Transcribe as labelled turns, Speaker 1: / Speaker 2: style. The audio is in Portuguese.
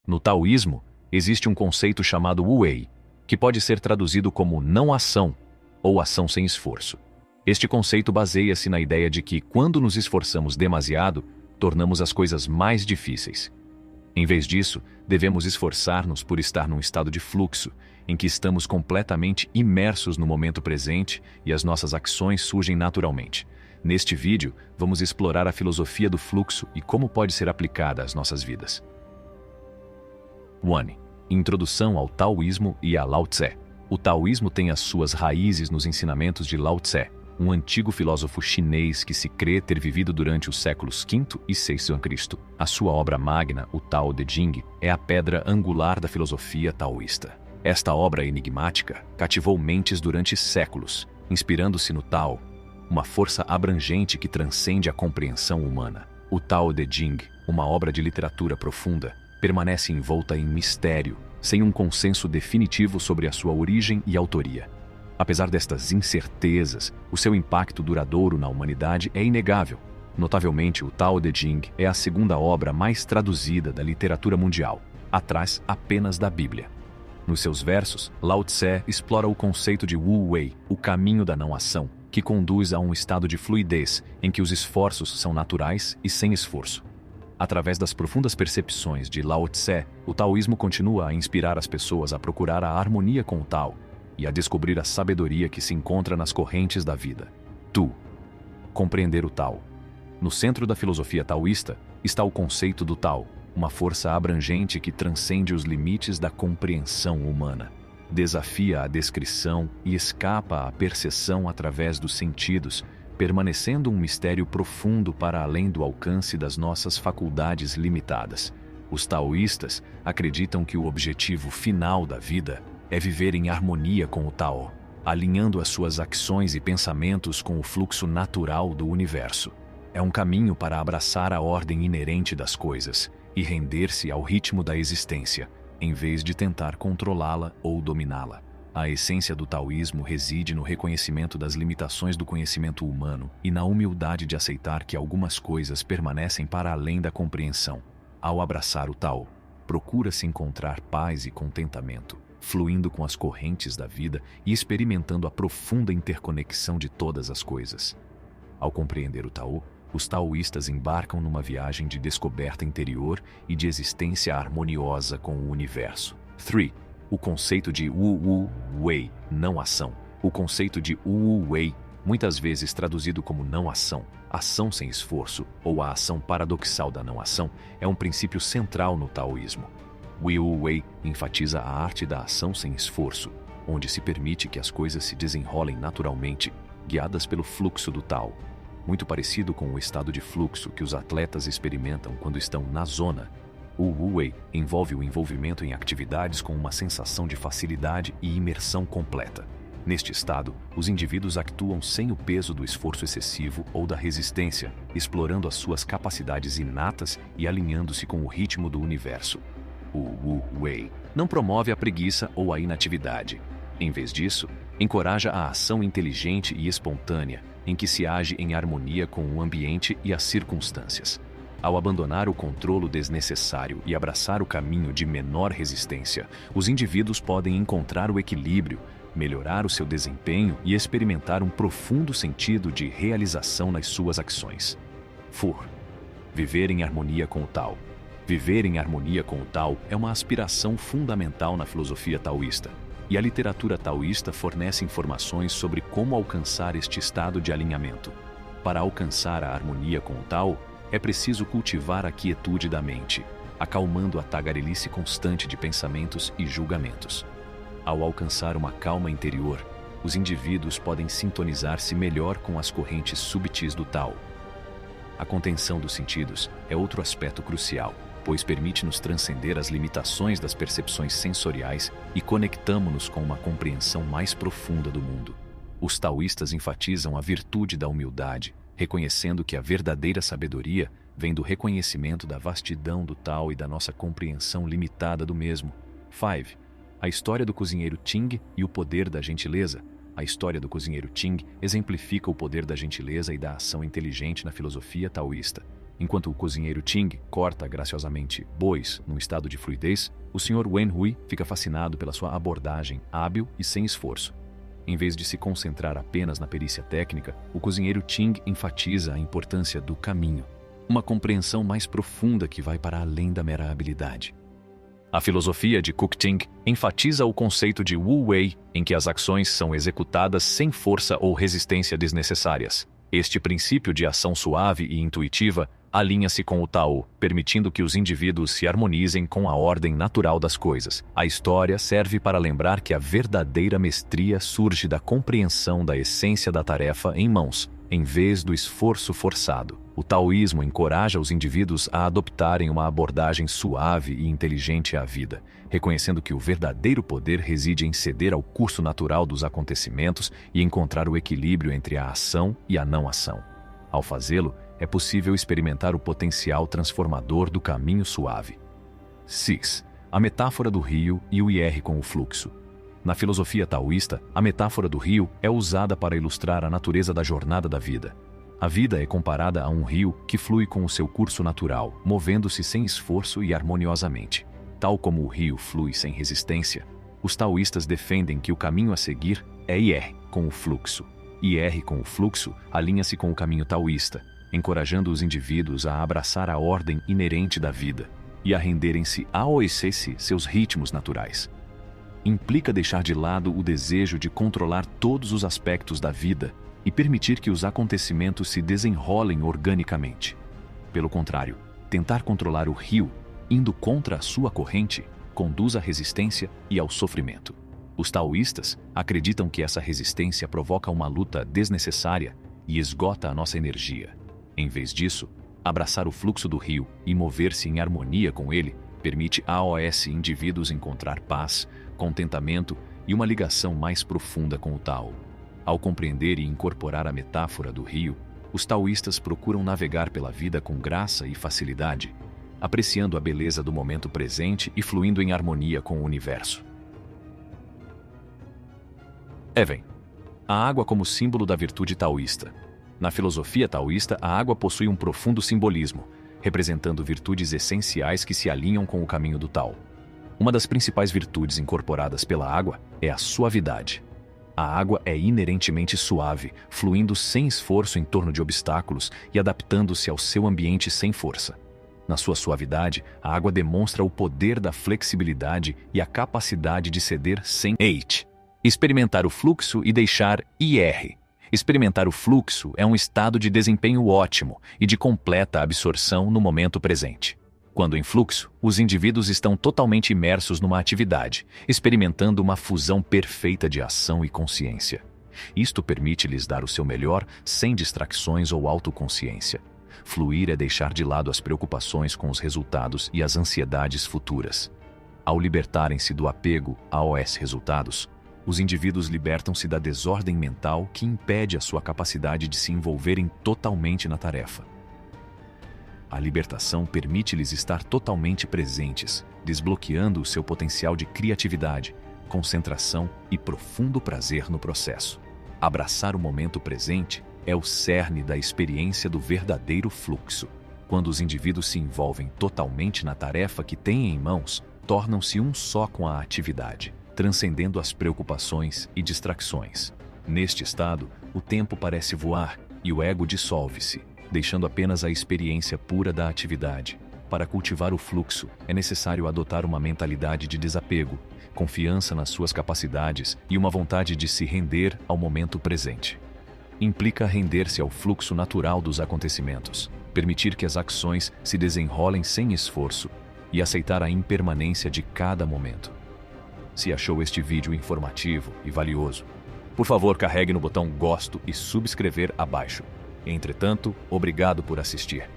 Speaker 1: No taoísmo, existe um conceito chamado Wu Wei, que pode ser traduzido como não ação ou ação sem esforço. Este conceito baseia-se na ideia de que, quando nos esforçamos demasiado, tornamos as coisas mais difíceis. Em vez disso, devemos esforçar-nos por estar num estado de fluxo, em que estamos completamente imersos no momento presente e as nossas ações surgem naturalmente. Neste vídeo, vamos explorar a filosofia do fluxo e como pode ser aplicada às nossas vidas. 1. Introdução ao Taoísmo e a Lao Tse. O taoísmo tem as suas raízes nos ensinamentos de Lao Tse, um antigo filósofo chinês que se crê ter vivido durante os séculos V e VI a.C. A sua obra magna, o Tao Te Ching, é a pedra angular da filosofia taoísta. Esta obra enigmática cativou mentes durante séculos, inspirando-se no Tao, uma força abrangente que transcende a compreensão humana. O Tao Te Ching, uma obra de literatura profunda, permanece envolta em mistério, sem um consenso definitivo sobre a sua origem e autoria. Apesar destas incertezas, o seu impacto duradouro na humanidade é inegável. Notavelmente, o Tao Te Ching é a segunda obra mais traduzida da literatura mundial, atrás apenas da Bíblia. Nos seus versos, Lao Tse explora o conceito de Wu Wei, o caminho da não-ação, que conduz a um estado de fluidez em que os esforços são naturais e sem esforço. Através das profundas percepções de Lao Tse, o taoísmo continua a inspirar as pessoas a procurar a harmonia com o Tao e a descobrir a sabedoria que se encontra nas correntes da vida. Compreender o Tao. No centro da filosofia taoísta está o conceito do Tao, uma força abrangente que transcende os limites da compreensão humana. Desafia a descrição e escapa à percepção através dos sentidos, permanecendo um mistério profundo para além do alcance das nossas faculdades limitadas. Os taoístas acreditam que o objetivo final da vida é viver em harmonia com o Tao, alinhando as suas ações e pensamentos com o fluxo natural do universo. É um caminho para abraçar a ordem inerente das coisas e render-se ao ritmo da existência, em vez de tentar controlá-la ou dominá-la. A essência do taoísmo reside no reconhecimento das limitações do conhecimento humano e na humildade de aceitar que algumas coisas permanecem para além da compreensão. Ao abraçar o Tao, procura-se encontrar paz e contentamento, fluindo com as correntes da vida e experimentando a profunda interconexão de todas as coisas. Ao compreender o Tao, os taoístas embarcam numa viagem de descoberta interior e de existência harmoniosa com o universo. 3. O conceito de Wu Wei, não ação. O conceito de Wu Wei, muitas vezes traduzido como não ação, ação sem esforço ou a ação paradoxal da não ação, é um princípio central no taoísmo. Wu Wei enfatiza a arte da ação sem esforço, onde se permite que as coisas se desenrolem naturalmente, guiadas pelo fluxo do Tao. Muito parecido com o estado de fluxo que os atletas experimentam quando estão na zona, o Wu Wei envolve o envolvimento em atividades com uma sensação de facilidade e imersão completa. Neste estado, os indivíduos actuam sem o peso do esforço excessivo ou da resistência, explorando as suas capacidades inatas e alinhando-se com o ritmo do universo. O Wu Wei não promove a preguiça ou a inatividade. Em vez disso, encoraja a ação inteligente e espontânea, em que se age em harmonia com o ambiente e as circunstâncias. Ao abandonar o controle desnecessário e abraçar o caminho de menor resistência, os indivíduos podem encontrar o equilíbrio, melhorar o seu desempenho e experimentar um profundo sentido de realização nas suas ações. 4. Viver em harmonia com o Tao. Viver em harmonia com o Tao é uma aspiração fundamental na filosofia taoísta, e a literatura taoísta fornece informações sobre como alcançar este estado de alinhamento. Para alcançar a harmonia com o Tao, é preciso cultivar a quietude da mente, acalmando a tagarelice constante de pensamentos e julgamentos. Ao alcançar uma calma interior, os indivíduos podem sintonizar-se melhor com as correntes subtis do Tao. A contenção dos sentidos é outro aspecto crucial, pois permite-nos transcender as limitações das percepções sensoriais e conectamo-nos com uma compreensão mais profunda do mundo. Os taoístas enfatizam a virtude da humildade, reconhecendo que a verdadeira sabedoria vem do reconhecimento da vastidão do Tao e da nossa compreensão limitada do mesmo. 5. A história do cozinheiro Ching e o poder da gentileza. A história do cozinheiro Ching exemplifica o poder da gentileza e da ação inteligente na filosofia taoísta. Enquanto o cozinheiro Ting corta graciosamente bois num estado de fluidez, o Sr. Wen Hui fica fascinado pela sua abordagem hábil e sem esforço. Em vez de se concentrar apenas na perícia técnica, o cozinheiro Ting enfatiza a importância do caminho, uma compreensão mais profunda que vai para além da mera habilidade. A filosofia de Kuk Ting enfatiza o conceito de Wu Wei, em que as ações são executadas sem força ou resistência desnecessárias. Este princípio de ação suave e intuitiva alinha-se com o Tao, permitindo que os indivíduos se harmonizem com a ordem natural das coisas. A história serve para lembrar que a verdadeira mestria surge da compreensão da essência da tarefa em mãos, em vez do esforço forçado. O taoísmo encoraja os indivíduos a adoptarem uma abordagem suave e inteligente à vida, reconhecendo que o verdadeiro poder reside em ceder ao curso natural dos acontecimentos e encontrar o equilíbrio entre a ação e a não ação. Ao fazê-lo, é possível experimentar o potencial transformador do caminho suave. 6. A metáfora do rio e o IR com o fluxo. Na filosofia taoísta, a metáfora do rio é usada para ilustrar a natureza da jornada da vida. A vida é comparada a um rio que flui com o seu curso natural, movendo-se sem esforço e harmoniosamente. Tal como o rio flui sem resistência, os taoístas defendem que o caminho a seguir é IR com o fluxo. IR com o fluxo alinha-se com o caminho taoísta, encorajando os indivíduos a abraçar a ordem inerente da vida e a renderem-se a seus ritmos naturais. Implica deixar de lado o desejo de controlar todos os aspectos da vida e permitir que os acontecimentos se desenrolem organicamente. Pelo contrário, tentar controlar o rio, indo contra a sua corrente, conduz à resistência e ao sofrimento. Os taoístas acreditam que essa resistência provoca uma luta desnecessária e esgota a nossa energia. Em vez disso, abraçar o fluxo do rio e mover-se em harmonia com ele permite aos indivíduos encontrar paz, contentamento e uma ligação mais profunda com o Tao. Ao compreender e incorporar a metáfora do rio, os taoístas procuram navegar pela vida com graça e facilidade, apreciando a beleza do momento presente e fluindo em harmonia com o universo. Even. A água como símbolo da virtude taoísta. Na filosofia taoísta, a água possui um profundo simbolismo, representando virtudes essenciais que se alinham com o caminho do Tao. Uma das principais virtudes incorporadas pela água é a suavidade. A água é inerentemente suave, fluindo sem esforço em torno de obstáculos e adaptando-se ao seu ambiente sem força. Na sua suavidade, a água demonstra o poder da flexibilidade e a capacidade de ceder sem experimentar o fluxo e deixar ir. Experimentar o fluxo é um estado de desempenho ótimo e de completa absorção no momento presente. Quando em fluxo, os indivíduos estão totalmente imersos numa atividade, experimentando uma fusão perfeita de ação e consciência. Isto permite-lhes dar o seu melhor sem distrações ou autoconsciência. Fluir é deixar de lado as preocupações com os resultados e as ansiedades futuras. Ao libertarem-se do apego aos resultados, os indivíduos libertam-se da desordem mental que impede a sua capacidade de se envolverem totalmente na tarefa. A libertação permite-lhes estar totalmente presentes, desbloqueando o seu potencial de criatividade, concentração e profundo prazer no processo. Abraçar o momento presente é o cerne da experiência do verdadeiro fluxo. Quando os indivíduos se envolvem totalmente na tarefa que têm em mãos, tornam-se um só com a atividade, transcendendo as preocupações e distrações. Neste estado, o tempo parece voar e o ego dissolve-se, deixando apenas a experiência pura da atividade. Para cultivar o fluxo, é necessário adotar uma mentalidade de desapego, confiança nas suas capacidades e uma vontade de se render ao momento presente. Implica render-se ao fluxo natural dos acontecimentos, permitir que as ações se desenrolem sem esforço e aceitar a impermanência de cada momento. Se achou este vídeo informativo e valioso, por favor carregue no botão gosto e subscrever abaixo. Entretanto, obrigado por assistir.